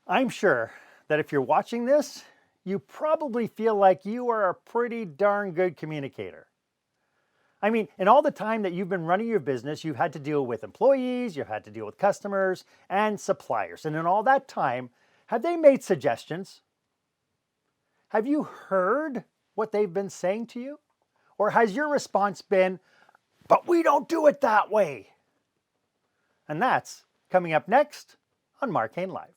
I'm sure that if you're watching this, you probably feel like you are a pretty darn good communicator. I mean, in all the time that you've been running your business, you've had to deal with employees, you've had to deal with customers and suppliers. And in all that time, have they made suggestions? Have you heard what they've been saying to you? Or has your response been, but we don't do it that way? And that's coming up next on Mark Hain Live.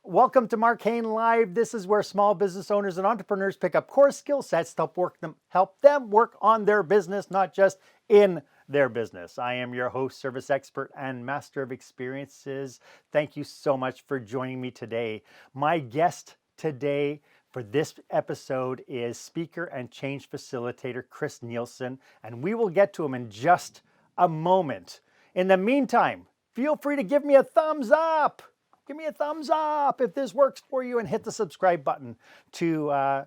Welcome to Mark Hain Live. This is where small business owners and entrepreneurs pick up core skill sets to help them work on their business, not just in their business. I am your host, service expert, and master of experiences. Thank you so much for joining me today. My guest today for this episode is speaker and change facilitator Chris Nielsen, and we will get to him in just a moment. In the meantime, feel free to give me a thumbs up. Give me a thumbs up if this works for you, and hit the subscribe button to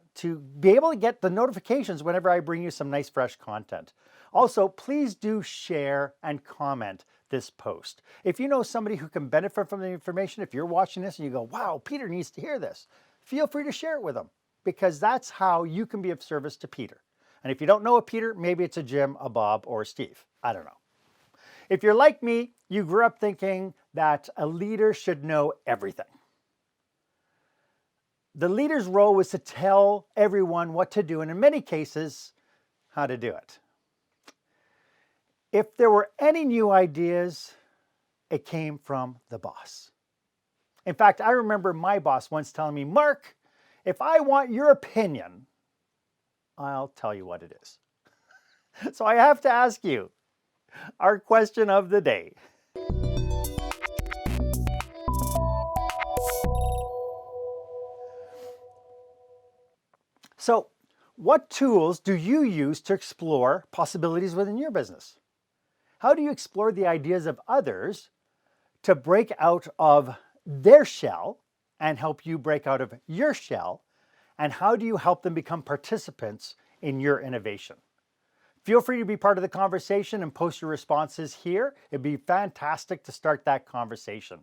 be able to get the notifications whenever I bring you some nice fresh content. Also, please do share and comment this post. If you know somebody who can benefit from the information, if you're watching this and you go, wow, Peter needs to hear this, feel free to share it with them, because that's how you can be of service to Peter. And if you don't know a Peter, maybe it's a Jim, a Bob, or a Steve. I don't know. If you're like me, you grew up thinking that a leader should know everything. The leader's role was to tell everyone what to do, and in many cases, how to do it. If there were any new ideas, it came from the boss. In fact, I remember my boss once telling me, Mark, if I want your opinion, I'll tell you what it is. So I have to ask you, our question of the day. So, what tools do you use to explore possibilities within your business? How do you explore the ideas of others to break out of their shell and help you break out of your shell? And how do you help them become participants in your innovation? Feel free to be part of the conversation and post your responses here. It'd be fantastic to start that conversation.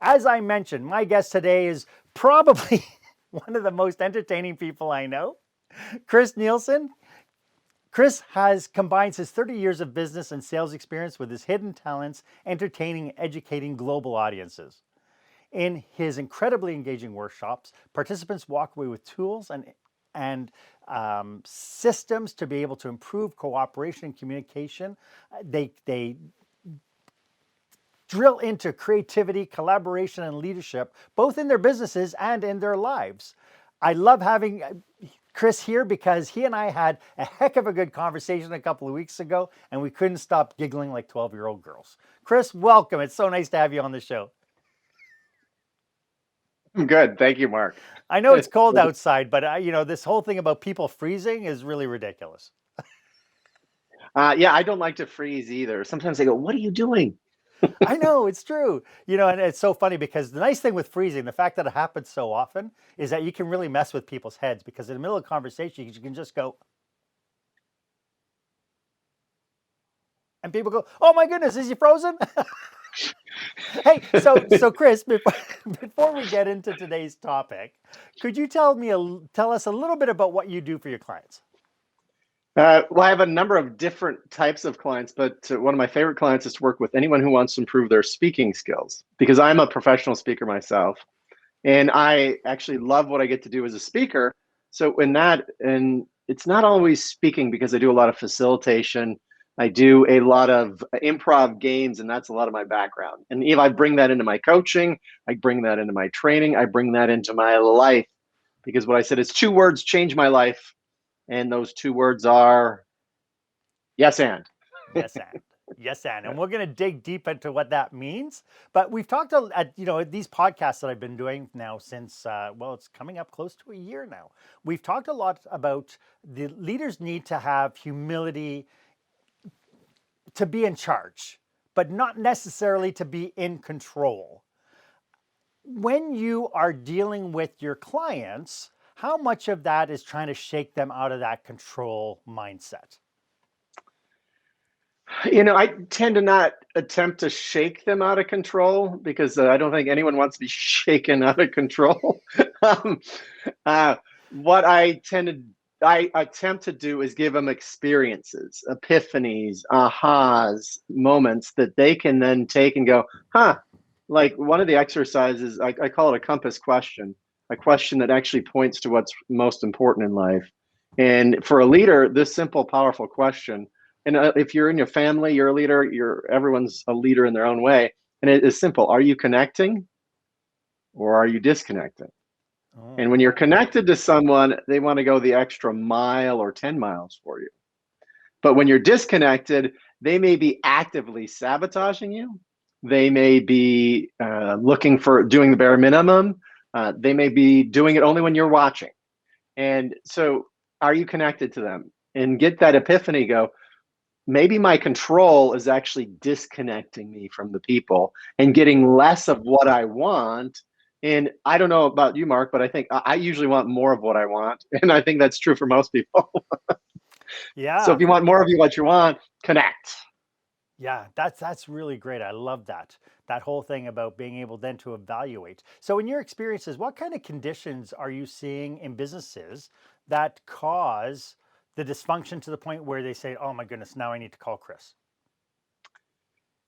As I mentioned, my guest today is probably one of the most entertaining people I know, Chris Nielsen. Chris combines his 30 years of business and sales experience with his hidden talents, entertaining and educating global audiences. In his incredibly engaging workshops, participants walk away with tools and systems to be able to improve cooperation and communication. They drill into creativity, collaboration, and leadership, both in their businesses and in their lives. I love having Chris here because he and I had a heck of a good conversation a couple of weeks ago, and we couldn't stop giggling like 12-year-old girls. Chris, welcome. It's so nice to have you on the show. I'm good. Thank you, Mark. I know it's cold outside, but this whole thing about people freezing is really ridiculous. Yeah, I don't like to freeze either. Sometimes they go, "What are you doing?" I know, it's true. And it's so funny because the nice thing with freezing, the fact that it happens so often, is that you can really mess with people's heads, because in the middle of a conversation, you can just go, and people go, "Oh my goodness, is he frozen?" Hey, so Chris, before we get into today's topic, could you tell us a little bit about what you do for your clients? Well, I have a number of different types of clients, but one of my favorite clients is to work with anyone who wants to improve their speaking skills, because I'm a professional speaker myself, and I actually love what I get to do as a speaker. So and it's not always speaking, because I do a lot of facilitation. I do a lot of improv games, and that's a lot of my background. And if I bring that into my coaching, I bring that into my training, I bring that into my life, because what I said is 2 words change my life. And those 2 words are yes and. Yes, and. Yes, and we're going to dig deep into what that means. But we've talked at these podcasts that I've been doing now since it's coming up close to a year now. We've talked a lot about the leaders need to have humility to be in charge, but not necessarily to be in control. When you are dealing with your clients, how much of that is trying to shake them out of that control mindset? I tend to not attempt to shake them out of control because I don't think anyone wants to be shaken out of control. um, uh, what I attempt to do is give them experiences, epiphanies, ahas, moments that they can then take and go, huh. Like one of the exercises, I call it a compass question, a question that actually points to what's most important in life. And for a leader, this simple, powerful question, and if you're in your family, you're a leader, everyone's a leader in their own way. And it is simple. Are you connecting or are you disconnecting? Oh, And when you're connected to someone, they want to go the extra mile or 10 miles for you. But when you're disconnected, they may be actively sabotaging you. They may be looking for doing the bare minimum. They may be doing it only when you're watching. And so, are you connected to them? And get that epiphany go, maybe my control is actually disconnecting me from the people and getting less of what I want. And I don't know about you, Mark, but I think I usually want more of what I want. And I think that's true for most people. So yeah. if you want more of what you want, connect. Yeah, that's really great. I love that. That whole thing about being able then to evaluate. So in your experiences, what kind of conditions are you seeing in businesses that cause the dysfunction to the point where they say, "Oh my goodness, now I need to call Chris."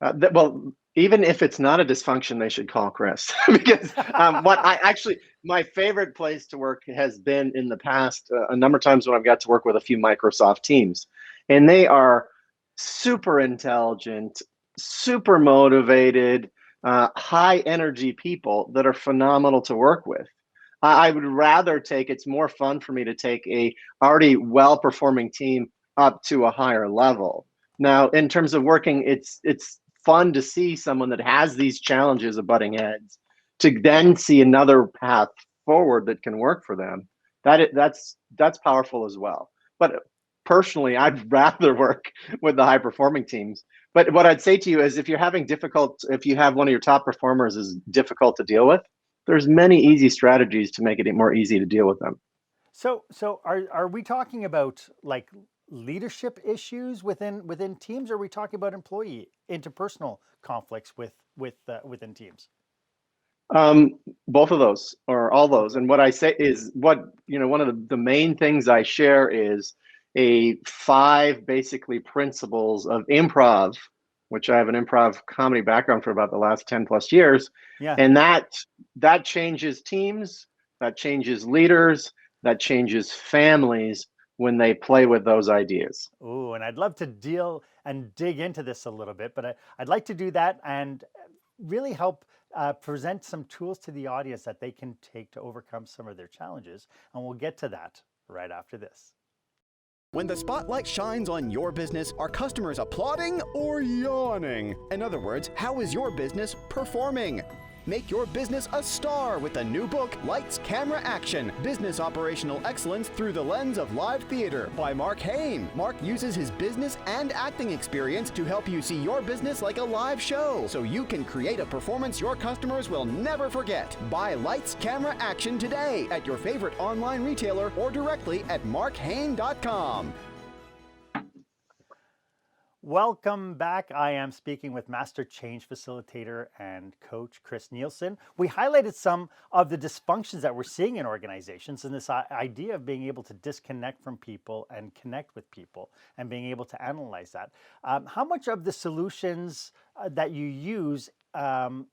Well, even if it's not a dysfunction, they should call Chris because what I actually my favorite place to work has been in the past a number of times when I've got to work with a few Microsoft teams, and they are super intelligent, super motivated, high energy people that are phenomenal to work with. I would rather take. It's more fun for me to take a already well performing team up to a higher level. Now, in terms of working, it's fun to see someone that has these challenges of butting heads to then see another path forward that can work for them. That's powerful as well. But personally, I'd rather work with the high performing teams. But what I'd say to you is, if you have one of your top performers is difficult to deal with, there's many easy strategies to make it more easy to deal with them. So are we talking about like leadership issues within teams, or are we talking about employee interpersonal conflicts within teams? Both of those or all those. Okay. And what I say is one of the main things I share is a five basically principles of improv, which I have an improv comedy background for about the last 10 plus years. Yeah. And that changes teams, that changes leaders, that changes families when they play with those ideas. Oh, and I'd love to deal and dig into this a little bit, but I'd like to do that and really help present some tools to the audience that they can take to overcome some of their challenges. And we'll get to that right after this. When the spotlight shines on your business, are customers applauding or yawning? In other words, how is your business performing? Make your business a star with the new book, Lights, Camera, Action, Business Operational Excellence Through the Lens of Live Theater by Mark Hain. Mark uses his business and acting experience to help you see your business like a live show so you can create a performance your customers will never forget. Buy Lights, Camera, Action today at your favorite online retailer or directly at markhain.com. Welcome back. I am speaking with Master Change Facilitator and Coach Chris Nielsen. We highlighted some of the dysfunctions that we're seeing in organizations and this idea of being able to disconnect from people and connect with people and being able to analyze that. How much of the solutions that you use, I'm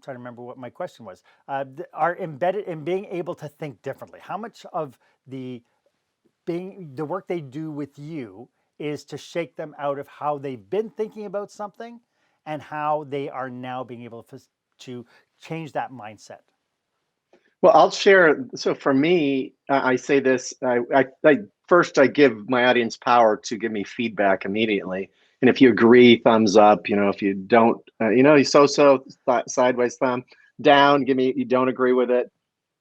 trying to remember what my question was, are embedded in being able to think differently? How much of the work they do with you is to shake them out of how they've been thinking about something and how they are now being able to change that mindset? Well, I'll share. So for me, I say this. First I give my audience power to give me feedback immediately, and if you agree, thumbs up. If you don't, you sideways thumb down. You don't agree with it.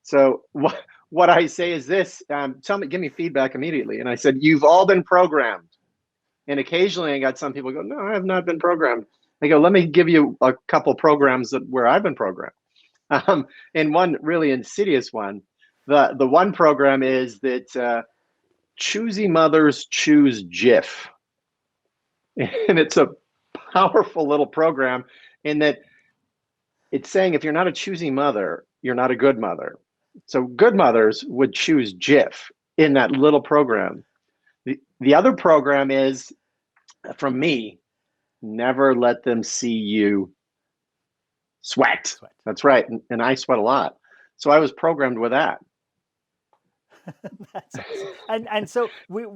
So what I say is this: give me feedback immediately. And I said, you've all been programmed. And occasionally, I got some people go, no, I have not been programmed. I go, let me give you a couple programs where I've been programmed. And one really insidious one. The one program is that choosy mothers choose Jif. And it's a powerful little program in that it's saying if you're not a choosy mother, you're not a good mother. So good mothers would choose Jif in that little program. The other program is from me, never let them see you sweat. Sweat. That's right. And I sweat a lot. So I was programmed with that. That's awesome. And so we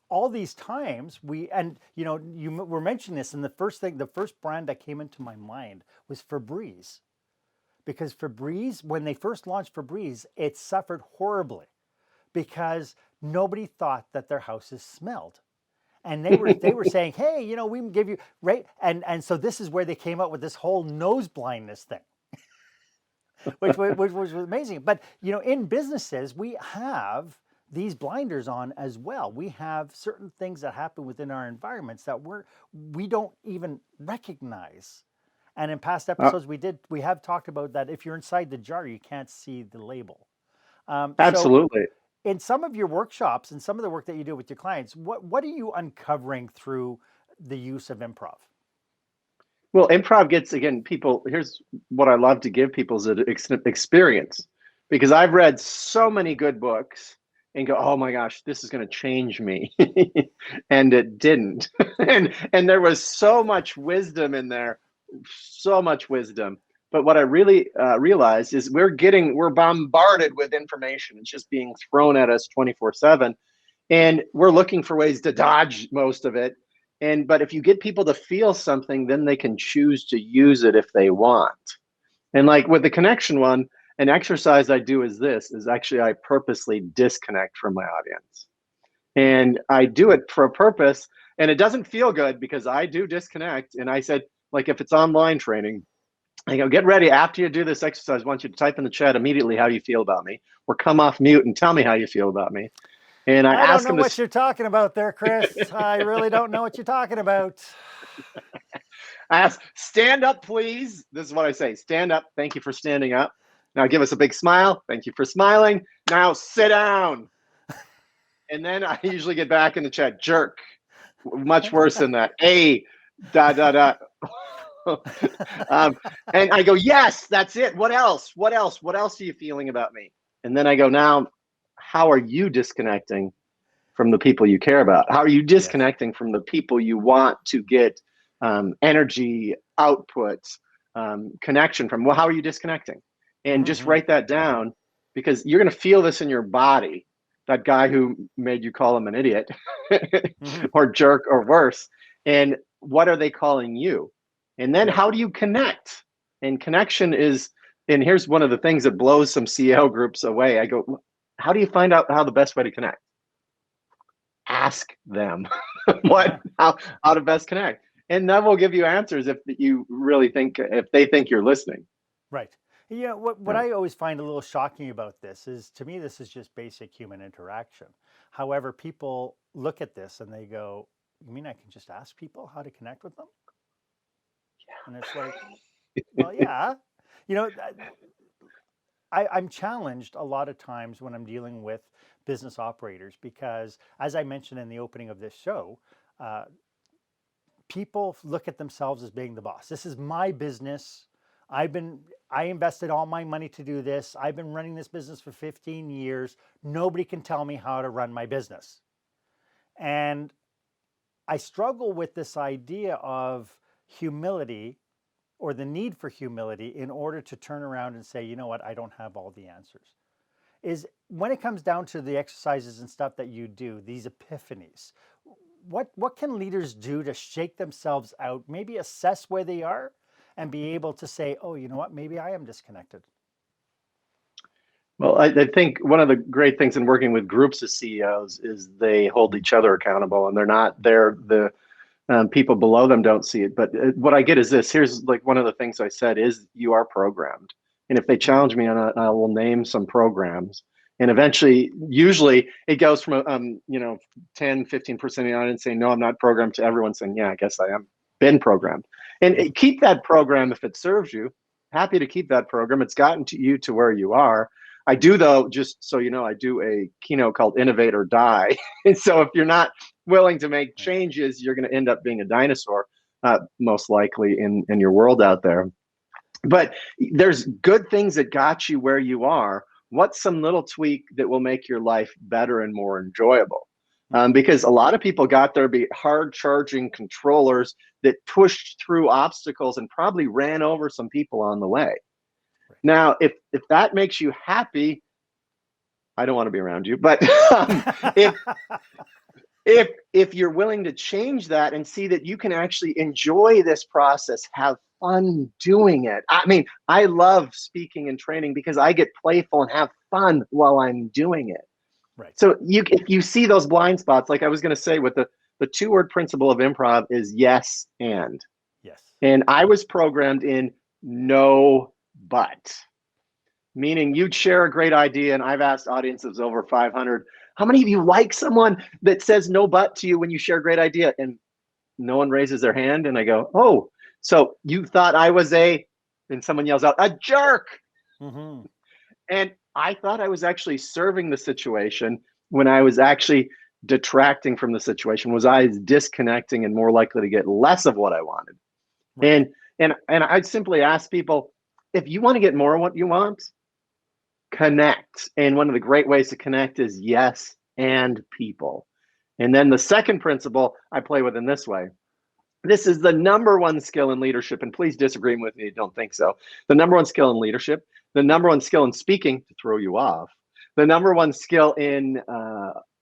all these times you were mentioning this, and the first brand that came into my mind was Febreze, because Febreze, when they first launched Febreze, it suffered horribly because nobody thought that their houses smelled. And they were saying, hey, we can give you right. And so this is where they came up with this whole nose blindness thing, which was amazing. But in businesses, we have these blinders on as well. We have certain things that happen within our environments that we don't even recognize. And in past episodes, we have talked about that. If you're inside the jar, you can't see the label. Absolutely. So in some of your workshops and some of the work that you do with your clients, what are you uncovering through the use of improv? Well, improv gets, again, people, here's what I love to give people is an experience, because I've read so many good books and go, oh my gosh, this is going to change me. And it didn't. and there was so much wisdom in there, so much wisdom. But what I really realized is we're bombarded with information. It's just being thrown at us 24/7. And we're looking for ways to dodge most of it. But if you get people to feel something, then they can choose to use it if they want. And like with the connection one, an exercise I do is actually I purposely disconnect from my audience. And I do it for a purpose. And it doesn't feel good because I do disconnect. And I said, like, if it's online training, I go, get ready. After you do this exercise, I want you to type in the chat immediately how you feel about me, or come off mute and tell me how you feel about me. And I don't know what you're talking about there, Chris. I really don't know what you're talking about. I ask, stand up, please. This is what I say. Stand up. Thank you for standing up. Now give us a big smile. Thank you for smiling. Now sit down. And then I usually get back in the chat. Jerk. Much worse than that. And I go, yes, that's it. What else? What else? What else are you feeling about me? And then I go, now, how are you disconnecting from the people you care about? How are you disconnecting from the people you want to get energy, output, connection from? Well, how are you disconnecting? And just write that down, because you're going to feel this in your body. That guy who made you call him an idiot or jerk or worse. And what are they calling you? And then how do you connect? And connection is, and here's one of the things that blows some CEO groups away. I go, how do you find out how the best way to connect? Ask them how to best connect. And that will give you answers if you really think, if they think you're listening. Right. What I always find a little shocking about this is, to me, this is just basic human interaction. However, people look at this and they go, you mean I can just ask people how to connect with them? Yeah. And it's like, well, yeah. I'm challenged a lot of times when I'm dealing with business operators, because as I mentioned in the opening of this show, people look at themselves as being the boss. This is my business. I invested all my money to do this. I've been running this business for 15 years. Nobody can tell me how to run my business. And I struggle with this idea of humility, or the need for humility, in order to turn around and say, you know what, I don't have all the answers. Is when it comes down to the exercises and stuff that you do, these epiphanies, what can leaders do to shake themselves out, maybe assess where they are, and be able to say, oh, you know what, maybe I am disconnected? Well, I think one of the great things in working with groups of CEOs is they hold each other accountable, and the people below them don't see it. But what I get is this. Here's like one of the things I said is, you are programmed. And if they challenge me on it, I will name some programs. And eventually, usually it goes from 10, 15% of the audience saying, no, I'm not programmed, to everyone saying, yeah, I guess I am been programmed. And keep that program if it serves you. Happy to keep that program. It's gotten to you to where you are. I do, though, just so you know, I do a keynote called Innovate or Die. And so if you're not willing to make changes, you're going to end up being a dinosaur, most likely in your world out there. But there's good things that got you where you are. What's some little tweak that will make your life better and more enjoyable? Because a lot of people got there be hard charging controllers that pushed through obstacles and probably ran over some people on the way. Now, if that makes you happy, I don't want to be around you. But if you're willing to change that and see that you can actually enjoy this process, have fun doing it. I mean, I love speaking and training because I get playful and have fun while I'm doing it. Right. So if you see those blind spots, like I was going to say, with the 2-word principle of improv is yes and. Yes. And I was programmed in no but, meaning you'd share a great idea, and I've asked audiences over 500, how many of you like someone that says no but to you when you share a great idea? And no one raises their hand, and I go, oh, so you thought I was and someone yells out, a jerk. Mm-hmm. And I thought I was actually serving the situation when I was actually detracting from the situation. Was I disconnecting and more likely to get less of what I wanted? Right. And I'd simply ask people, if you want to get more of what you want, connect. And one of the great ways to connect is yes and people. And then the second principle I play with in this way. This is the number one skill in leadership, and please disagree with me if you don't think so. The number one skill in leadership, the number one skill in speaking, to throw you off, the number one skill in,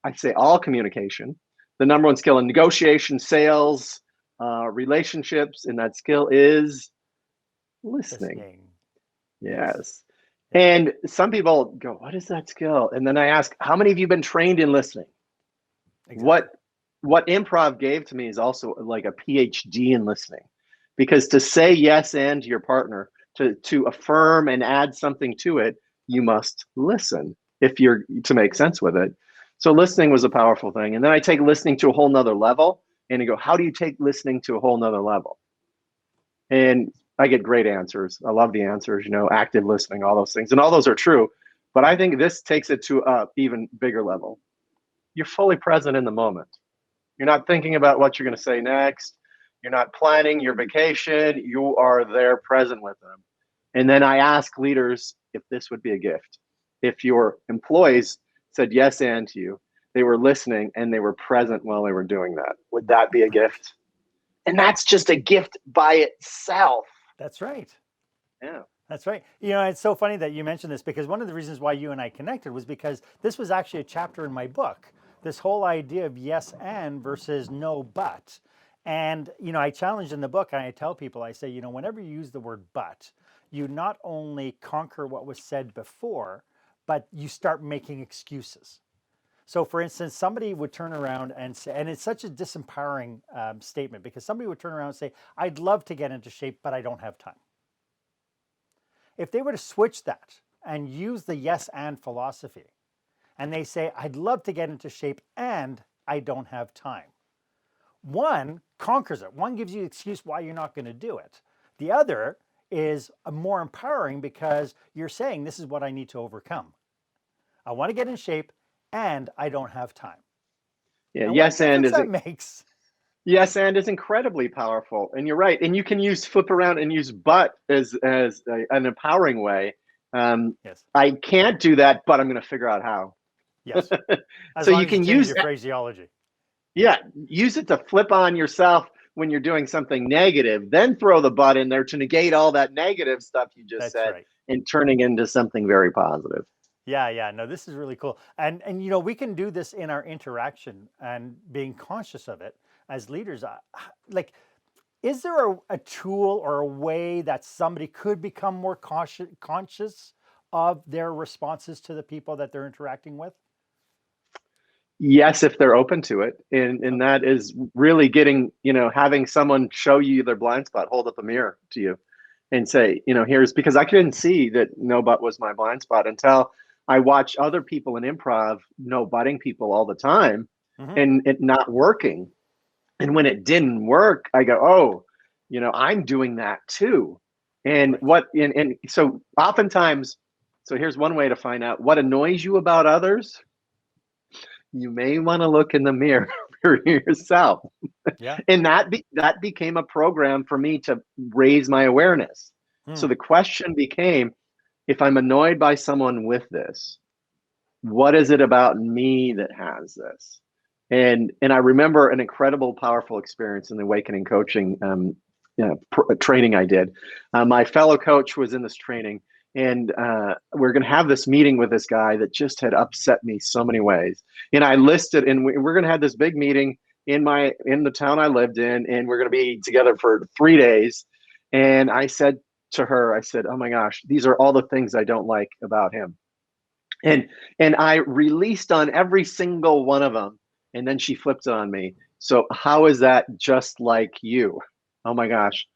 I'd say, all communication, the number one skill in negotiation, sales, relationships, and that skill is listening. Yes. And some people go, what is that skill? And then I ask, how many of you have been trained in listening? Exactly. What improv gave to me is also like a PhD in listening, because to say yes and to your partner, to affirm and add something to it, you must listen if you're to make sense with it. So listening was a powerful thing. And then I take listening to a whole nother level, and I go, how do you take listening to a whole nother level? And I get great answers. I love the answers, active listening, all those things. And all those are true. But I think this takes it to an even bigger level. You're fully present in the moment. You're not thinking about what you're going to say next. You're not planning your vacation. You are there present with them. And then I ask leaders if this would be a gift. If your employees said yes and to you, they were listening and they were present while they were doing that, would that be a gift? And that's just a gift by itself. That's right. Yeah. That's right. It's so funny that you mentioned this, because one of the reasons why you and I connected was because this was actually a chapter in my book. This whole idea of yes and versus no but. And, I challenge in the book, and I tell people, I say, whenever you use the word but, you not only conquer what was said before, but you start making excuses. So for instance, somebody would turn around and say, and it's such a disempowering statement, because somebody would turn around and say, I'd love to get into shape, but I don't have time. If they were to switch that and use the yes and philosophy, and they say, I'd love to get into shape and I don't have time. One conquers it. One gives you an excuse why you're not going to do it. The other is more empowering, because you're saying, this is what I need to overcome. I want to get in shape and I don't have time. Yeah, and yes and is makes. Yes and is incredibly powerful. And you're right. And you can flip around and use but as an empowering way. Yes. I can't do that, but I'm going to figure out how. Yes. So you can use your phraseology. Yeah, use it to flip on yourself when you're doing something negative, then throw the but in there to negate all that negative stuff you just said, right, and turning into something very positive. Yeah. No, this is really cool. And we can do this in our interaction and being conscious of it as leaders. Like, is there a tool or a way that somebody could become more conscious of their responses to the people that they're interacting with? Yes, if they're open to it. And that is really getting, having someone show you their blind spot, hold up a mirror to you and say, here's, because I couldn't see that no but was my blind spot until I watched other people in improv no butting people all the time, mm-hmm, and it not working. And when it didn't work, I go, oh, I'm doing that too. And right, and so oftentimes So here's one way to find out what annoys you about others. You may want to look in the mirror for yourself. Yeah. And that became a program for me to raise my awareness. So the question became, if I'm annoyed by someone with this, what is it about me that has this? And I remember an incredible, powerful experience in the awakening coaching training I did. My fellow coach was in this training, and we're going to have this meeting with this guy that just had upset me so many ways. And I listed, and we're going to have this big meeting in the town I lived in, and we're going to be together for 3 days. And I said to her, I said, "Oh my gosh, these are all the things I don't like about him." And I released on every single one of them. And then she flipped it on me. "So how is that just like you?" Oh my gosh,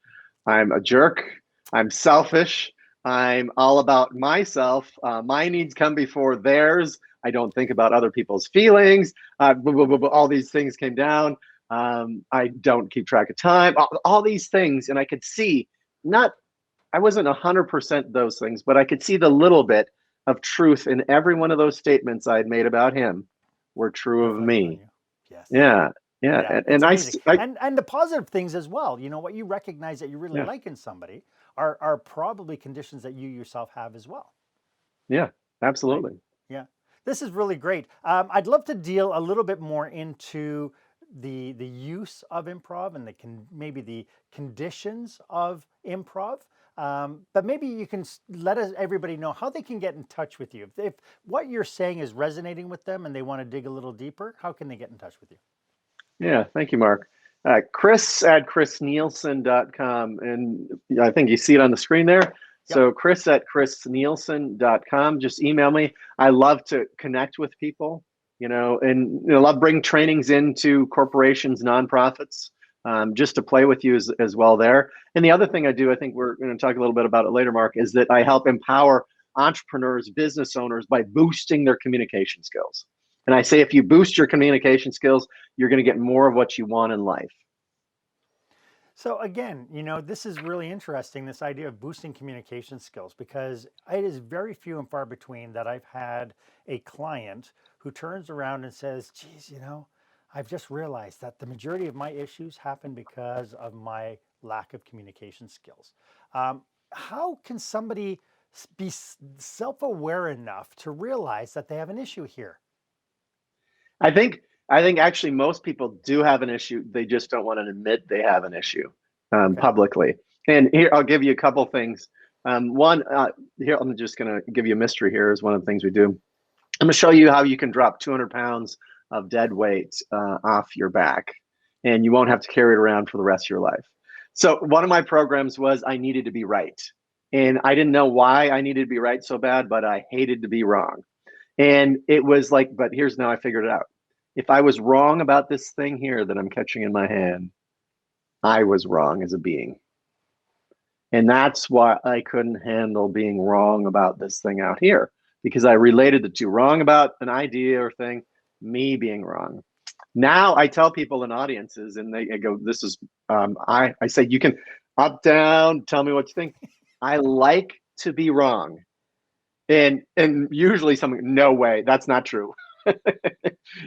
I'm a jerk. I'm selfish. I'm all about myself. My needs come before theirs. I don't think about other people's feelings. All these things came down. I don't keep track of time. All these things. And I could see, I wasn't 100% those things, but I could see the little bit of truth in every one of those statements I had made about him were true of me. Yes. Yeah. Yeah, And it's amazing. And the positive things as well. You know, what you recognize that you really like in somebody are probably conditions that you yourself have as well. Yeah, absolutely. Right? Yeah, this is really great. I'd love to deal a little bit more into the use of improv and maybe the conditions of improv. But maybe you can let everybody know how they can get in touch with you. If what you're saying is resonating with them and they want to dig a little deeper, how can they get in touch with you? Yeah, thank you, Mark. Chris at chrisnielsen.com. And I think you see it on the screen there. Yep. So Chris at chrisnielsen.com. Just email me. I love to connect with people, and love bring trainings into corporations, nonprofits, just to play with you as well there. And the other thing I do, I think we're going to talk a little bit about it later, Mark, is that I help empower entrepreneurs, business owners by boosting their communication skills. And I say, if you boost your communication skills, you're going to get more of what you want in life. So again, this is really interesting, this idea of boosting communication skills, because it is very few and far between that I've had a client who turns around and says, "Geez, I've just realized that the majority of my issues happen because of my lack of communication skills." How can somebody be self-aware enough to realize that they have an issue here? I think actually most people do have an issue. They just don't want to admit they have an issue publicly. And here, I'll give you a couple things. One, here, I'm just going to give you a mystery here is one of the things we do. I'm going to show you how you can drop 200 pounds of dead weight off your back, and you won't have to carry it around for the rest of your life. So one of my programs was I needed to be right. And I didn't know why I needed to be right so bad, but I hated to be wrong. And it was like, but here's now I figured it out. If I was wrong about this thing here that I'm catching in my hand, I was wrong as a being. And that's why I couldn't handle being wrong about this thing out here, because I related the two. Wrong about an idea or thing, me being wrong. Now I tell people in audiences, and they go, "This is," I say, "You can up, down, tell me what you think." I like to be wrong. And usually someone, "No way, that's not true."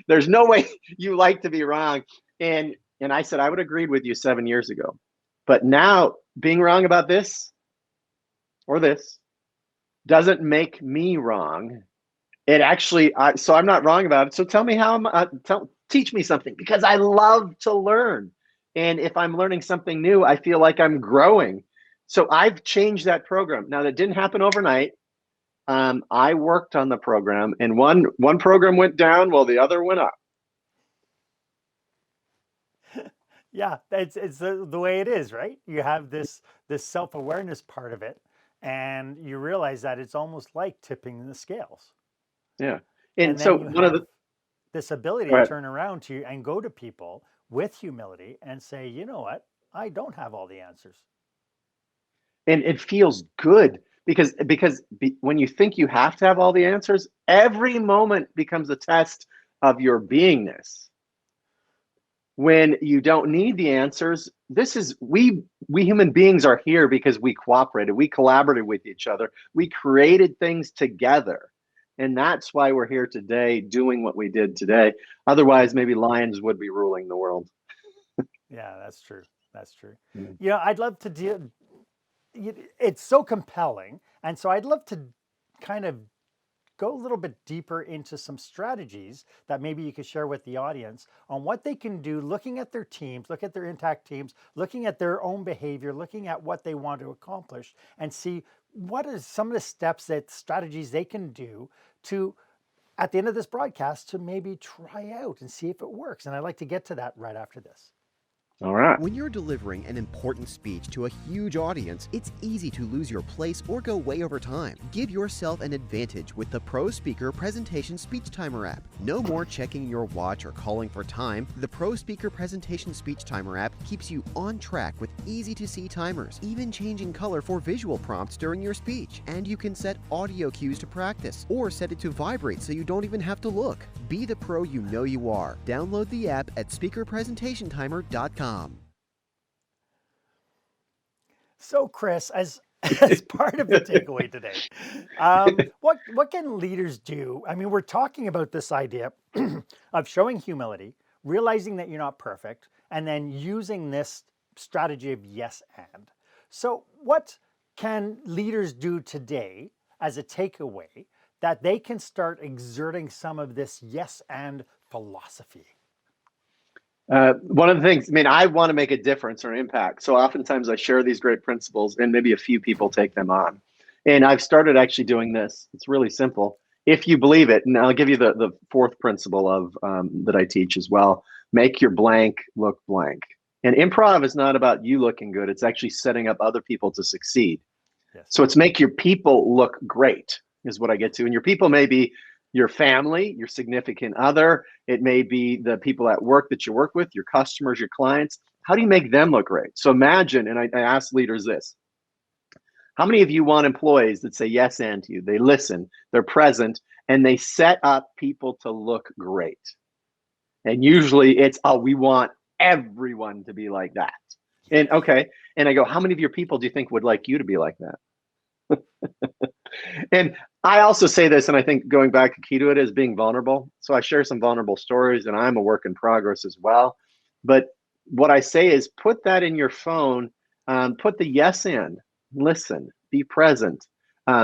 There's no way you like to be wrong. And I said, I would agree with you 7 years ago. But now being wrong about this or this doesn't make me wrong. It actually, so I'm not wrong about it. So tell me how teach me something, because I love to learn. And if I'm learning something new, I feel like I'm growing. So I've changed that program. Now, that didn't happen overnight. I worked on the program, and one program went down while the other went up. Yeah, it's the way it is, right? You have this self-awareness part of it, and you realize that it's almost like tipping the scales. Yeah, and so one of this ability to turn around to you and go to people with humility and say, "You know what? I don't have all the answers." And it feels good. Because when you think you have to have all the answers, every moment becomes a test of your beingness. When you don't need the answers, we human beings are here because we cooperated, we collaborated with each other, we created things together. And that's why we're here today doing what we did today. Otherwise, maybe lions would be ruling the world. Yeah, that's true. That's true. Mm. I'd love to do. It's so compelling, and so I'd love to kind of go a little bit deeper into some strategies that maybe you could share with the audience on what they can do, looking at their teams, look at their intact teams, looking at their own behavior, looking at what they want to accomplish, and see what is some of the steps, that strategies they can do to, at the end of this broadcast, to maybe try out and see if it works. And I'd like to get to that right after this. All right. When you're delivering an important speech to a huge audience, it's easy to lose your place or go way over time. Give yourself an advantage with the Pro Speaker Presentation Speech Timer app. No more checking your watch or calling for time. The Pro Speaker Presentation Speech Timer app keeps you on track with easy-to-see timers, even changing color for visual prompts during your speech. And you can set audio cues to practice, or set it to vibrate so you don't even have to look. Be the pro you know you are. Download the app at speakerpresentationtimer.com. So, Chris, as part of the takeaway today, what can leaders do? I mean, we're talking about this idea of showing humility, realizing that you're not perfect, and then using this strategy of yes and. So, what can leaders do today as a takeaway that they can start exerting some of this yes and philosophy? One of the things, I mean, I want to make a difference or impact. So oftentimes I share these great principles and maybe a few people take them on. And I've started actually doing this. It's really simple. If you believe it, and I'll give you the fourth principle of that I teach as well. Make your blank look blank. And improv is not about you looking good. It's actually setting up other people to succeed. Yes. So it's make your people look great is what I get to. And your people may be your family, your significant other. It may be the people at work that you work with, your customers, your clients. How do you make them look great? So imagine, and I ask leaders this, how many of you want employees that say yes and to you? They listen, they're present, and they set up people to look great. And usually it's, oh, we want everyone to be like that. And okay, and I go, how many of your people do you think would like you to be like that? And I also say this, and I think going back, the key to it is being vulnerable. So I share some vulnerable stories, and I'm a work in progress as well. But what I say is put that in your phone, put the yes in, listen, be present,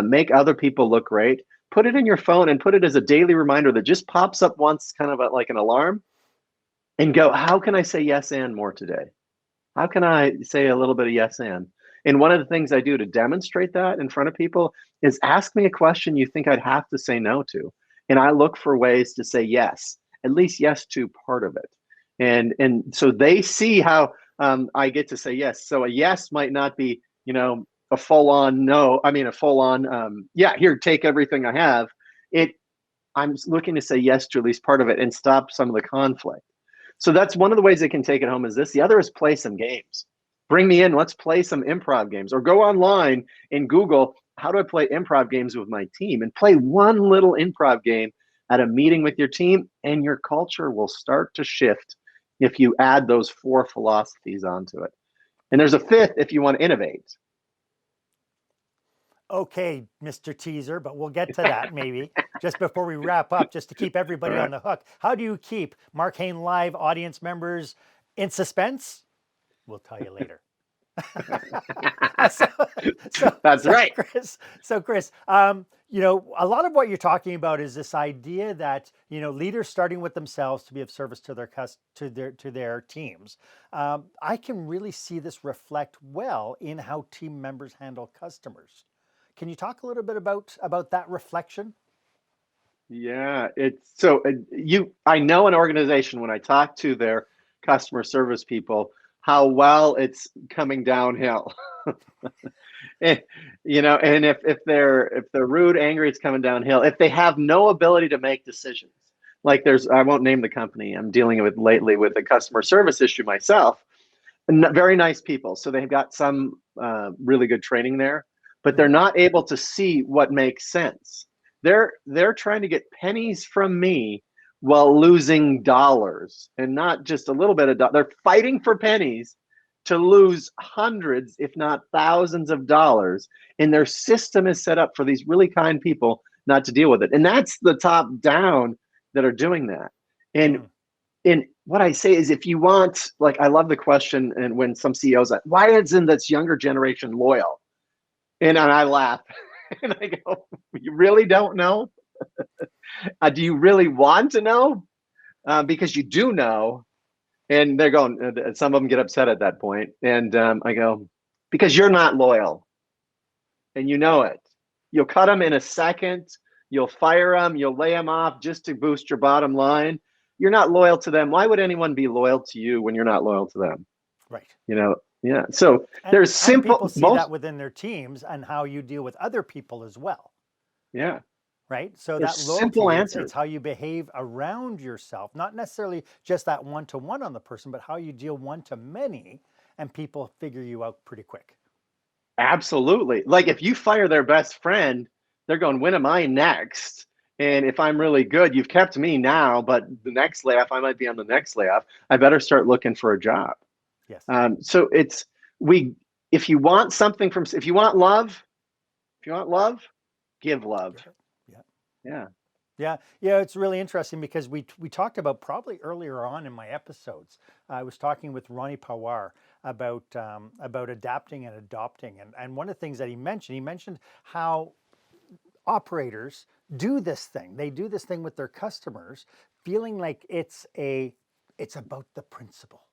make other people look great. Put it in your phone and put it as a daily reminder that just pops up once, kind of like an alarm, and go, how can I say yes and more today? How can I say a little bit of yes and? And one of the things I do to demonstrate that in front of people is ask me a question you think I'd have to say no to. And I look for ways to say yes, at least yes to part of it. And so they see how I get to say yes. So a yes might not be, a full on no, a full on, yeah, here, take everything I have. I'm looking to say yes to at least part of it and stop some of the conflict. So that's one of the ways they can take it home is this. The other is play some games. Bring me in, let's play some improv games, or go online and Google, how do I play improv games with my team? And play one little improv game at a meeting with your team, and your culture will start to shift if you add those 4 philosophies onto it. And there's a 5th if you want to innovate. Okay, Mr. Teaser, but we'll get to that maybe just before we wrap up, just to keep everybody on the hook. How do you keep Mark Hain Live audience members in suspense? We'll tell you later. That's right. Chris, a lot of what you're talking about is this idea that, leaders starting with themselves to be of service to their teams. I can really see this reflect well in how team members handle customers. Can you talk a little bit about that reflection? Yeah, I know an organization when I talk to their customer service people, how well it's coming downhill. And if they're rude, angry, it's coming downhill. If they have no ability to make decisions, like I won't name the company I'm dealing with lately with a customer service issue myself. Very nice people, so they've got some really good training there, but they're not able to see what makes sense. They're trying to get pennies from me while losing dollars, and not just a little bit of dollars. They're fighting for pennies to lose hundreds, if not thousands of dollars. And their system is set up for these really kind people not to deal with it. And that's the top down that are doing that. And what I say is, if you want, like, I love the question, and when some CEOs like, why isn't this younger generation loyal? And I laugh and I go, you really don't know? Do you really want to know? Because you do know. And they're going, some of them get upset at that point. And I go, because you're not loyal and you know it. You'll cut them in a second. You'll fire them. You'll lay them off just to boost your bottom line. You're not loyal to them. Why would anyone be loyal to you when you're not loyal to them? Right. You know, yeah. So there's simple. And people see that within their teams and how you deal with other people as well. Yeah. Right. So There's that loyalty, simple answers. it's how you behave around yourself, not necessarily just that one-to-one on the person, but how you deal one-to-many, and people figure you out pretty quick. Absolutely. Like, if you fire their best friend, they're going, when am I next? And if I'm really good, you've kept me now, but the next layoff, I might be on the next layoff. I better start looking for a job. Yes. So if you want something if you want love, give love. Yeah. Yeah. It's really interesting because we talked about, probably earlier on in my episodes, I was talking with Ronnie Pawar about adapting and adopting. And one of the things that he mentioned how operators do this thing. They do this thing with their customers, feeling like it's about the principle,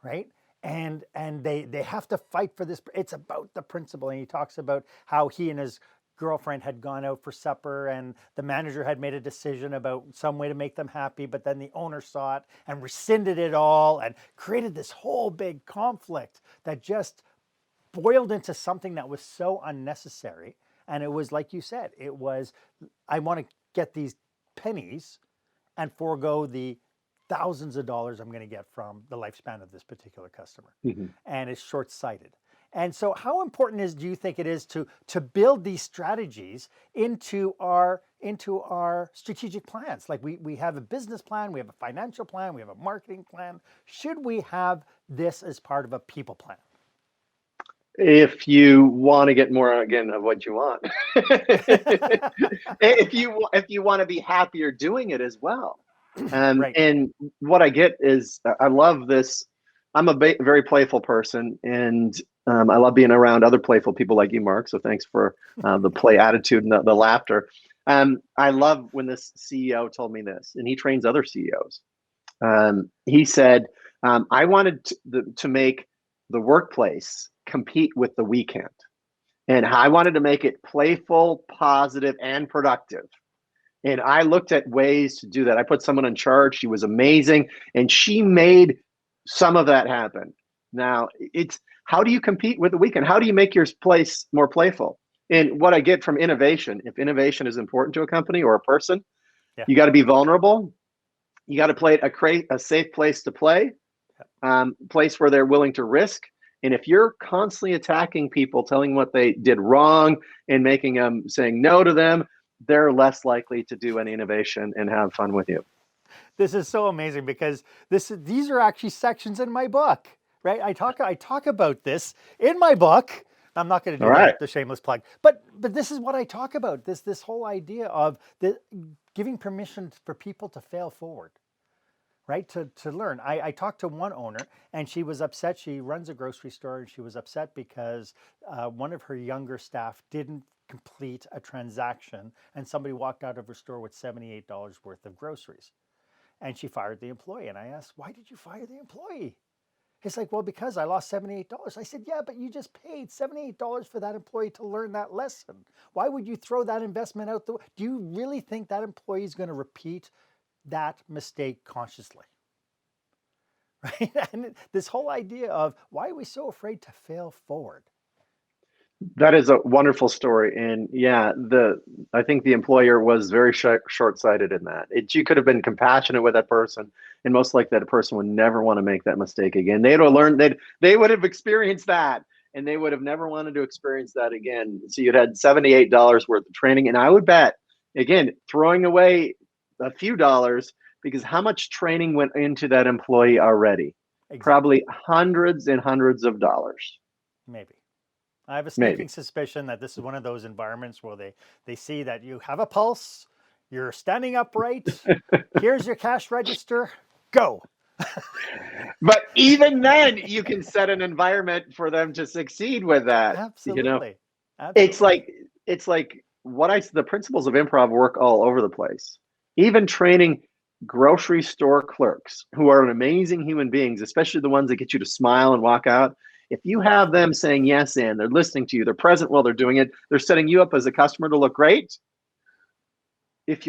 right? And they have to fight for this. It's about the principle. And he talks about how he and his girlfriend had gone out for supper, and the manager had made a decision about some way to make them happy, but then the owner saw it and rescinded it all and created this whole big conflict that just boiled into something that was so unnecessary. And it was, like you said, it was, I want to get these pennies and forego the thousands of dollars I'm going to get from the lifespan of this particular customer. Mm-hmm. And it's short-sighted. And so how important do you think it is to build these strategies into our strategic plans? Like, we have a business plan, we have a financial plan, we have a marketing plan. Should we have this as part of a people plan? If you want to get more, again, of what you want. if you want to be happier doing it as well. Right. And what I get is, I love this. I'm a very playful person, and I love being around other playful people like you, Mark. So thanks for the play attitude and the laughter. I love when this CEO told me this, and he trains other CEOs. He said, I wanted to make the workplace compete with the weekend. And I wanted to make it playful, positive, and productive. And I looked at ways to do that. I put someone in charge. She was amazing. And she made some of that happen. Now, it's, how do you compete with the weekend? How do you make your place more playful? And what I get from innovation, if innovation is important to a company or a person, you got to be vulnerable. You got to play it a safe place to play, place where they're willing to risk. And if you're constantly attacking people, telling what they did wrong and making them saying no to them, they're less likely to do any innovation and have fun with you. This is so amazing because these are actually sections in my book, right? I talk about this in my book. I'm not going to do the shameless plug, but this is what I talk about. This whole idea of giving permission for people to fail forward. Right, to learn. I talked to one owner, and she was upset. She runs a grocery store, and she was upset because one of her younger staff didn't complete a transaction, and somebody walked out of her store with $78 worth of groceries. And she fired the employee. And I asked, why did you fire the employee? He's like, well, because I lost $78. I said, yeah, but you just paid $78 for that employee to learn that lesson. Why would you throw that investment out the way? Do you really think that employee is going to repeat that mistake consciously? Right? And this whole idea of, why are we so afraid to fail forward? That is a wonderful story. And yeah, I think the employer was very short-sighted in that. You could have been compassionate with that person, and most likely that person would never want to make that mistake again. They would have learned, they would have experienced that, and they would have never wanted to experience that again. So you'd had $78 worth of training. And I would bet, again, throwing away a few dollars, because how much training went into that employee already? Exactly. Probably hundreds and hundreds of dollars. Maybe. I have a Maybe. sneaking suspicion that this is one of those environments where they see that you have a pulse, you're standing upright, here's your cash register, go. But even then, you can set an environment for them to succeed with that. Absolutely. It's like the principles of improv work all over the place. Even training grocery store clerks who are amazing human beings, especially the ones that get you to smile and walk out. If you have them saying yes and they're listening to you, they're present while they're doing it, they're setting you up as a customer to look great. If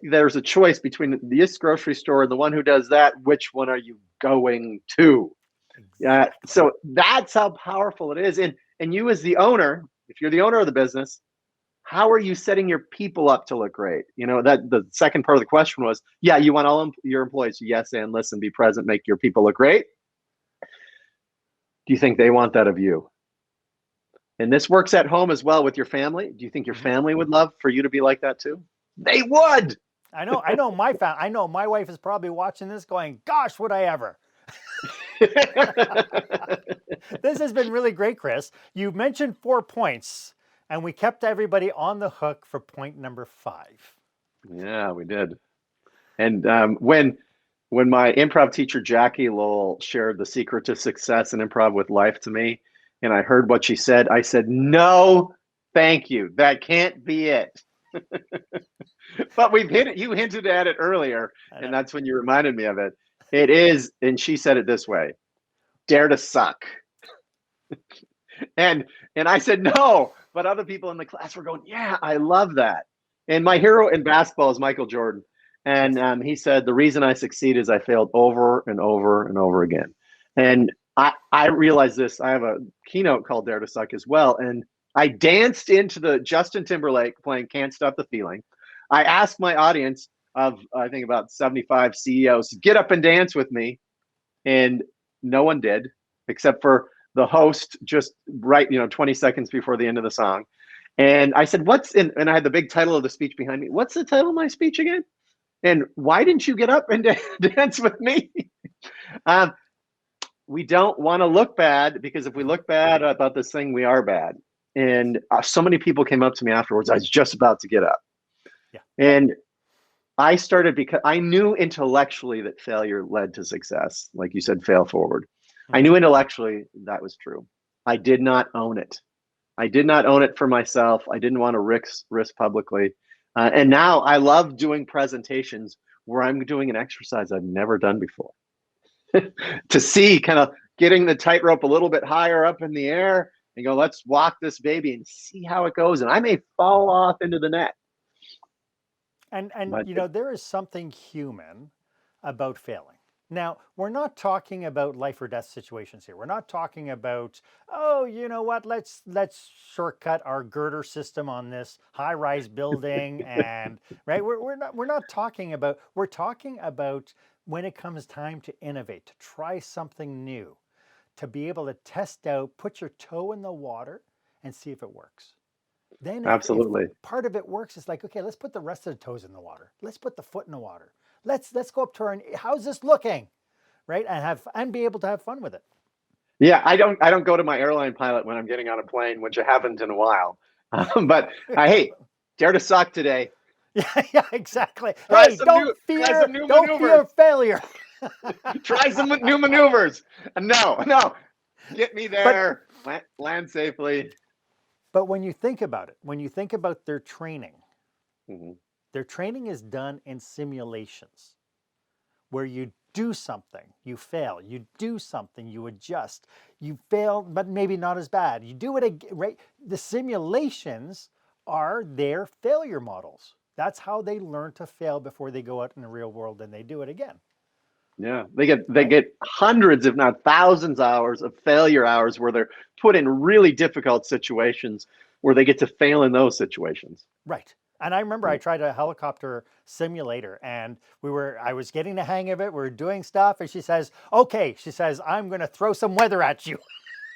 there's a choice between this grocery store and the one who does that, which one are you going to? Exactly. So that's how powerful it is. And you as the owner, if you're the owner of the business, how are you setting your people up to look great? That the second part of the question was, yeah, you want all your employees to yes and listen, be present, make your people look great. Do you think they want that of you? And this works at home as well with your family. Do you think your family would love for you to be like that too? They would. I know my wife is probably watching this going, gosh, would I ever? This has been really great, Chris. You mentioned 4 points, and we kept everybody on the hook for point number 5. Yeah, we did. And when my improv teacher, Jackie Lowell, shared the secret to success in improv with life to me, and I heard what she said, I said, no, thank you. That can't be it. But you hinted at it earlier, and that's when you reminded me of it. It is, and she said it this way, dare to suck. And I said, no, but other people in the class were going, yeah, I love that. And my hero in basketball is Michael Jordan. And he said, the reason I succeed is I failed over and over and over again. And I realized this. I have a keynote called Dare to Suck as well. And I danced into the Justin Timberlake playing Can't Stop the Feeling. I asked my audience of, I think, about 75 CEOs to get up and dance with me. And no one did, except for the host just right, 20 seconds before the end of the song. And I said, and I had the big title of the speech behind me. What's the title of my speech again? And why didn't you get up and dance with me? We don't want to look bad, because if we look bad about this thing, we are bad. And so many people came up to me afterwards. I was just about to get up. Yeah. And I started because I knew intellectually that failure led to success. Like you said, fail forward. I knew intellectually that was true. I did not own it. I did not own it for myself. I didn't want to risk publicly. And now I love doing presentations where I'm doing an exercise I've never done before. To see kind of getting the tightrope a little bit higher up in the air and go, let's walk this baby and see how it goes. And I may fall off into the net. And there is something human about failing. Now, we're not talking about life or death situations here. We're not talking about, oh, you know what, let's shortcut our girder system on this high-rise building and right. We're not talking about, we're talking about when it comes time to innovate, to try something new, to be able to test out, put your toe in the water and see if it works. Then absolutely, if part of it works, it's like, okay, let's put the rest of the toes in the water. Let's put the foot in the water. Let's go up to her and how's this looking, right? And be able to have fun with it. Yeah, I don't go to my airline pilot when I'm getting on a plane, which I haven't in a while. But hey, dare to suck today. Yeah, exactly. Hey, don't fear failure. Try some new maneuvers. No, get me there. Land safely. But when you think about it, when you think about their training, mm-hmm. Their training is done in simulations where you do something, you fail, you do something, you adjust, you fail, but maybe not as bad. You do it again, right? The simulations are their failure models. That's how they learn to fail before they go out in the real world and they do it again. Yeah, they get hundreds, if not thousands, hours of failure hours where they're put in really difficult situations where they get to fail in those situations. Right. And I remember I tried a helicopter simulator and I was getting the hang of it. We were doing stuff and she says, okay, I'm going to throw some weather at you.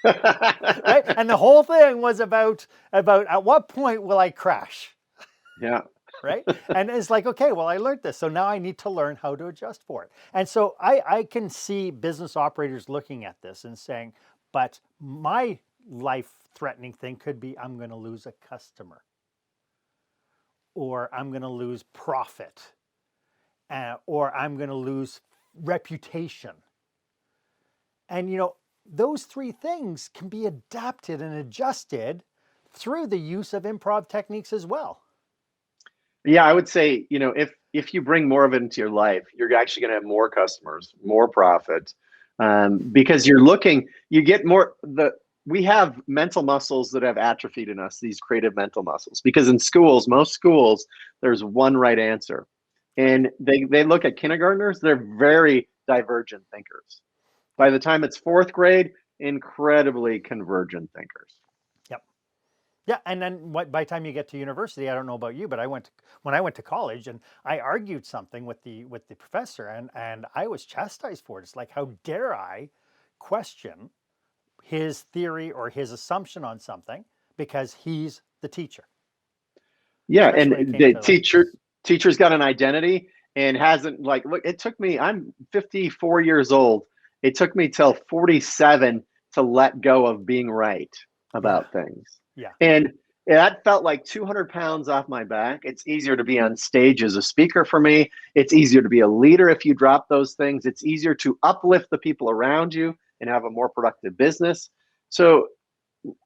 Right? And the whole thing was about at what point will I crash? Yeah. right? And it's like, okay, well, I learned this. So now I need to learn how to adjust for it. And so I can see business operators looking at this and saying, but my life threatening thing could be I'm going to lose a customer or I'm going to lose profit or I'm going to lose reputation. And, those three things can be adapted and adjusted through the use of improv techniques as well. Yeah, I would say, if you bring more of it into your life, you're actually going to have more customers, more profit, because you get more. We have mental muscles that have atrophied in us, these creative mental muscles, because in most schools, there's one right answer. And they look at kindergartners, they're very divergent thinkers. By the time it's fourth grade, incredibly convergent thinkers. Yeah, and then by the time you get to university, I don't know about you, but when I went to college and I argued something with the professor and I was chastised for it. It's like, how dare I question his theory or his assumption on something because he's the teacher. Yeah, Especially when it and came the to teacher's got an identity and hasn't look, it took me, I'm 54 years old. It took me till 47 to let go of being right about things. Yeah. And that felt like 200 pounds off my back. It's easier to be on stage as a speaker for me. It's easier to be a leader if you drop those things. It's easier to uplift the people around you and have a more productive business. So,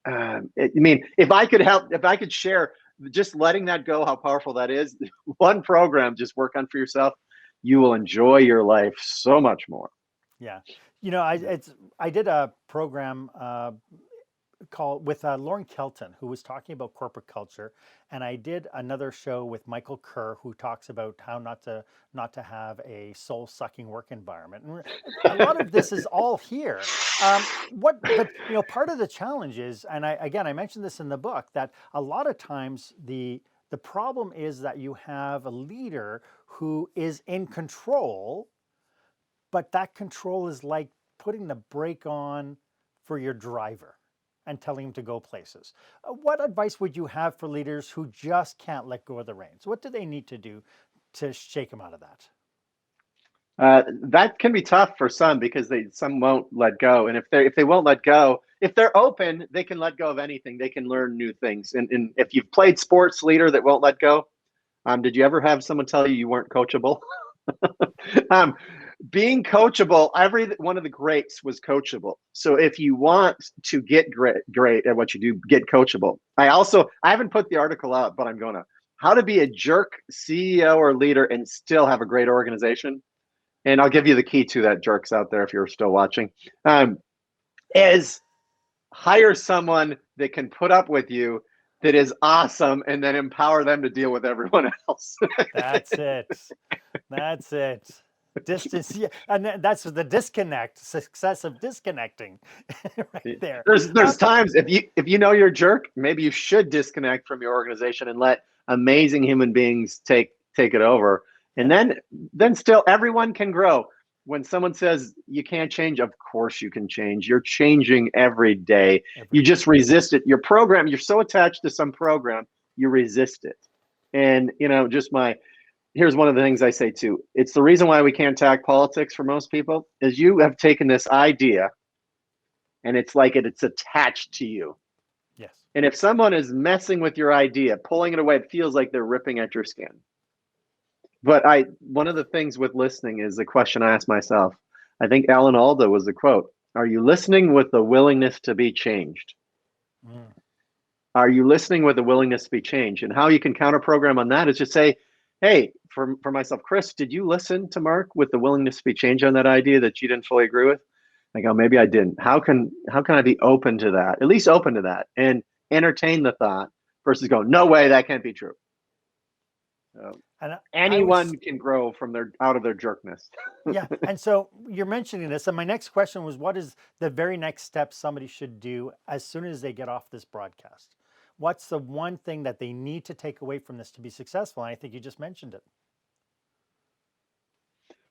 if I could share just letting that go, how powerful that is, one program, just work on for yourself, you will enjoy your life so much more. Yeah. I did a program called with Lauren Kelton, who was talking about corporate culture, and I did another show with Michael Kerr, who talks about how not to have a soul-sucking work environment. And a lot of this is all here. But part of the challenge is, and I mentioned this in the book, that a lot of times the problem is that you have a leader who is in control, but that control is like putting the brake on for your driver and telling him to go places. What advice would you have for leaders who just can't let go of the reins? What do they need to do to shake them out of that? That can be tough for some because some won't let go, and if they won't let go, if they're open, they can let go of anything. They can learn new things. And if you've played sports leader that won't let go, did you ever have someone tell you weren't coachable? Being coachable, every one of the greats was coachable. So if you want to get great at what you do, get coachable. I haven't put the article out, but I'm gonna. How to be a jerk CEO or leader and still have a great organization. And I'll give you the key to that, jerks out there, if you're still watching, is hire someone that can put up with you, that is awesome, and then empower them to deal with everyone else. That's it. Distance, yeah, and that's the disconnect, success of disconnecting, right there. There's times if you know you're a jerk, maybe you should disconnect from your organization and let amazing human beings take it over, and then still everyone can grow. When someone says you can't change, of course you can change. You're changing every day. You just resist it. Your program, you're so attached to some program, you resist it, and here's one of the things I say too. It's the reason why we can't talk politics for most people is you have taken this idea and it's like it's attached to you. Yes. And if someone is messing with your idea, pulling it away, it feels like they're ripping at your skin. But one of the things with listening is the question I ask myself. I think Alan Alda was the quote. Are you listening with the willingness to be changed? Are you listening with the willingness to be changed? And how you can counter program on that is just say, hey, for myself, Chris, did you listen to Mark with the willingness to be changed on that idea that you didn't fully agree with? I go, maybe I didn't. How can I be open to that? At least open to that and entertain the thought versus go, no way, that can't be true. Anyone can grow from out of their jerkness. Yeah, and so you're mentioning this, and my next question was, what is the very next step somebody should do as soon as they get off this broadcast? What's the one thing that they need to take away from this to be successful? And I think you just mentioned it.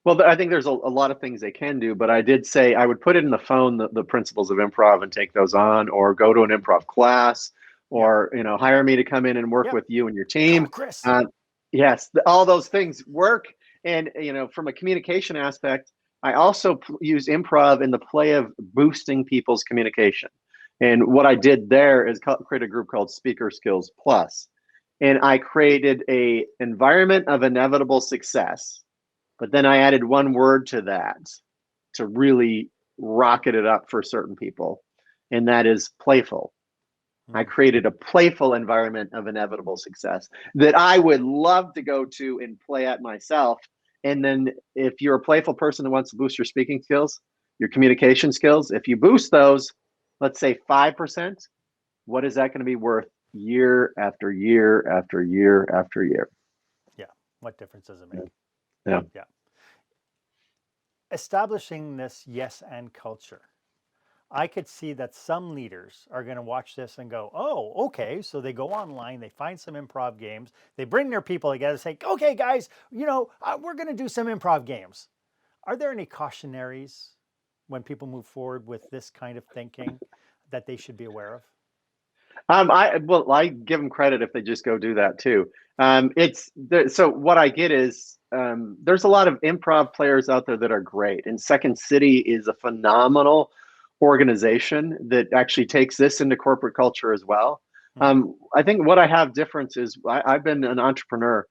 Well, I think there's a lot of things they can do, but I did say I would put it in the phone, the principles of improv, and take those on, or go to an improv class, or hire me to come in and work with you and your team. Chris. Yes, all those things work. And from a communication aspect, I also use improv in the play of boosting people's communication. And what I did there is create a group called Speaker Skills Plus. And I created a environment of inevitable success. But then I added one word to that to really rocket it up for certain people. And that is playful. I created a playful environment of inevitable success that I would love to go to and play at myself. And then if you're a playful person who wants to boost your speaking skills, your communication skills, if you boost those, let's say 5%, what is that going to be worth year after year after year after year? Yeah. What difference does it make? Yeah. Yeah. Establishing this yes and culture. I could see that some leaders are going to watch this and go, oh, okay. So they go online, they find some improv games, they bring their people together, say, okay, guys, we're going to do some improv games. Are there any cautionaries when people move forward with this kind of thinking that they should be aware of? I give them credit if they just go do that too. So what I get is there's a lot of improv players out there that are great, and Second City is a phenomenal organization that actually takes this into corporate culture as well. I think what I have difference is I've been an entrepreneur.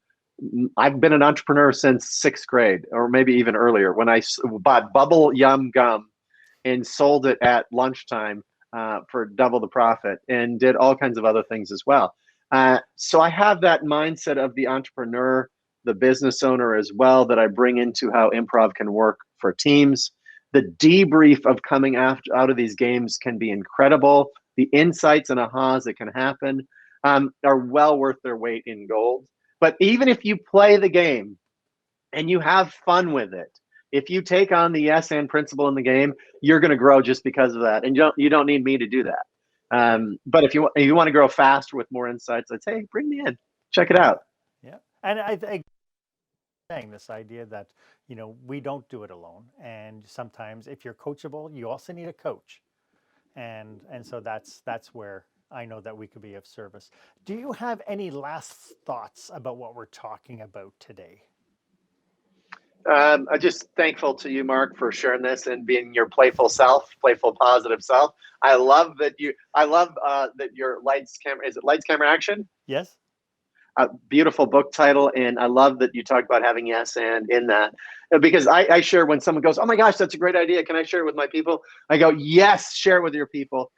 I've been an entrepreneur since sixth grade, or maybe even earlier, when I bought Bubble Yum Gum and sold it at lunchtime for double the profit, and did all kinds of other things as well. So I have that mindset of the entrepreneur, the business owner as well, that I bring into how improv can work for teams. The debrief of coming out of these games can be incredible. The insights and ahas that can happen are well worth their weight in gold. But even if you play the game and you have fun with it, if you take on the yes and principle in the game, you're going to grow just because of that. And you don't need me to do that. But if you want to grow faster with more insights, I'd say, bring me in, check it out. Yeah. And I think saying this idea that, we don't do it alone. And sometimes if you're coachable, you also need a coach. And so that's where I know that we could be of service. Do you have any last thoughts about what we're talking about today? I'm just thankful to you, Mark, for sharing this and being your playful self, playful, positive self. I love that your lights, camera, is it lights, camera, action? Yes. A beautiful book title. And I love that you talked about having yes and in that, because I share when someone goes, oh my gosh, that's a great idea. Can I share it with my people? I go, yes, share it with your people.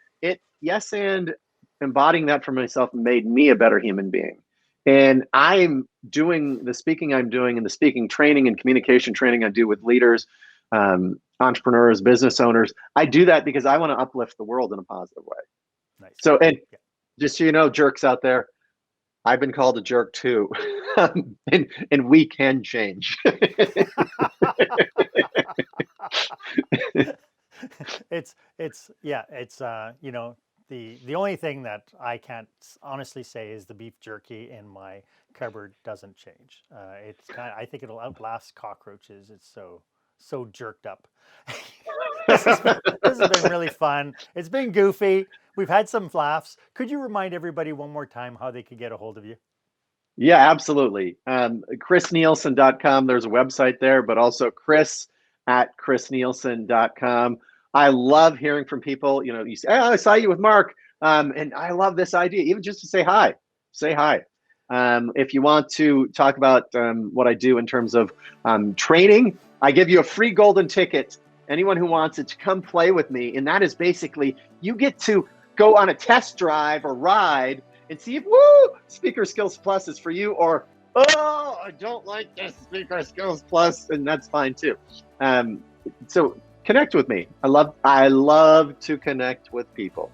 Yes, and embodying that for myself made me a better human being. And I'm doing the speaking I'm doing and the speaking training and communication training I do with leaders, entrepreneurs, business owners. I do that because I want to uplift the world in a positive way. Nice. So, and just so you know, jerks out there, I've been called a jerk too, and we can change. It's the only thing that I can't honestly say is the beef jerky in my cupboard doesn't change. I think it'll outlast cockroaches. It's so jerked up. This has been really fun. It's been goofy. We've had some laughs. Could you remind everybody one more time how they could get a hold of you? Yeah, absolutely. ChrisNielsen.com. There's a website there, but also Chris@ChrisNielsen.com. I love hearing from people. You say, oh, I saw you with Mark, and I love this idea, even just to say hi. Say hi. If you want to talk about what I do in terms of training, I give you a free golden ticket. Anyone who wants it to come play with me. And that is basically, you get to go on a test drive or ride and see if, Speaker Skills Plus is for you, or, oh, I don't like this Speaker Skills Plus, and that's fine too. So connect with me. I love to connect with people.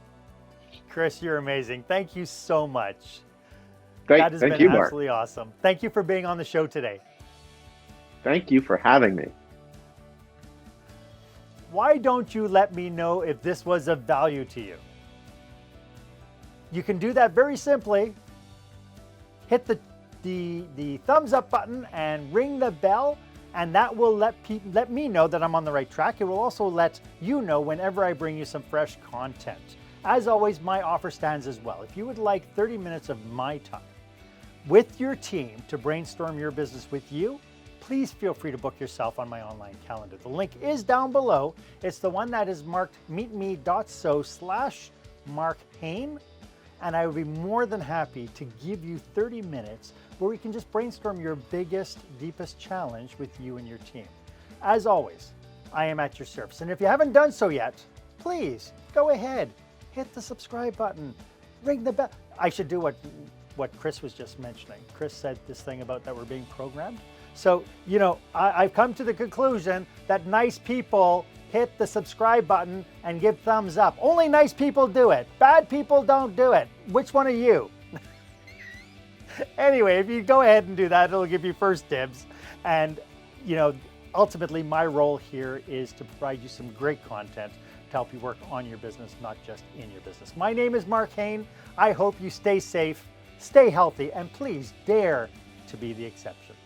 Chris, you're amazing. Thank you so much. Great. That has Thank been you, Mark. absolutely awesome. Thank you for being on the show today. Thank you for having me. Why don't you let me know if this was of value to you? You can do that very simply. Hit the thumbs up button and ring the bell, and that will let me know that I'm on the right track. It will also let you know whenever I bring you some fresh content. As always, my offer stands as well. If you would like 30 minutes of my time, with your team to brainstorm your business with you, please feel free to book yourself on my online calendar. The link is down below. It's the one that is marked meetme.so/markhain. And I would be more than happy to give you 30 minutes where we can just brainstorm your biggest, deepest challenge with you and your team. As always, I am at your service. And if you haven't done so yet, please go ahead, hit the subscribe button, ring the bell. I should do what Chris was just mentioning. Chris said this thing about that we're being programmed. So, you know, I've come to the conclusion that nice people hit the subscribe button and give thumbs up. Only nice people do it. Bad people don't do it. Which one are you? Anyway, if you go ahead and do that, it'll give you first dibs. And, you know, ultimately my role here is to provide you some great content to help you work on your business, not just in your business. My name is Mark Hain. I hope you stay safe, stay healthy, and please dare to be the exception.